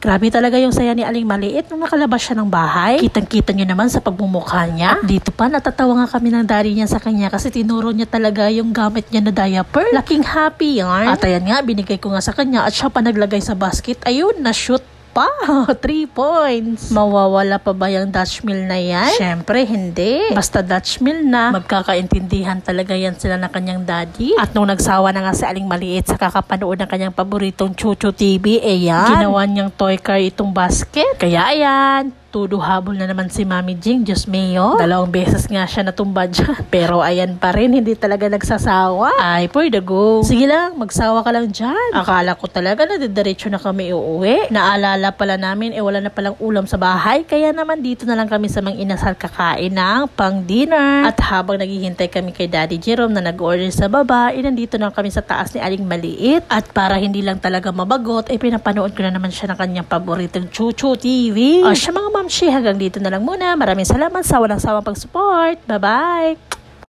Grabe talaga yung saya ni Aling Maliit nung nakalabas siya ng bahay. Kitang-kita niyo naman sa pagmumukha niya. At dito pa natatawa nga kami ng daddy niya sa kanya kasi tinuro niya talaga yung gamit niya na diaper. Laking happy yarn. At ayan nga, binigay ko nga sa kanya at siya pa naglagay sa basket. Ayun, na-shoot pa. 3 points. Mawawala pa ba yung Dutch meal na yan? Syempre, hindi. Basta Dutch meal na, magkakaintindihan talaga yan sila ng kanyang daddy. At nung nagsawa na nga si Aling Maliit sa kakapanood ng kanyang paboritong Chuchu TV, ayan, ginawa niyang toy car itong basket. Kaya ayan, todo habol na naman si Mami Jing, Diyos mio. 2 beses nga siya natumba dyan. Pero ayan pa rin, hindi talaga nagsasawa. Ay, poy dago. Sige lang, magsawa ka lang dyan. Akala ko talaga na didiretso na kami uuwi. Naalala pala namin, wala na palang ulam sa bahay. Kaya naman dito na lang kami sa Mang Inasal kakain ng pang dinner. At habang naghihintay kami kay Daddy Jerome na nag-order sa baba, nandito na kami sa taas ni Aling Maliit. At para hindi lang talaga mabagot, pinapanood ko na naman siya ng kanyang paboritong Chuchu TV. O siya mga mamshi, hanggang dito na lang muna. Maraming salamat sa walang sawang pag-support. Bye-bye!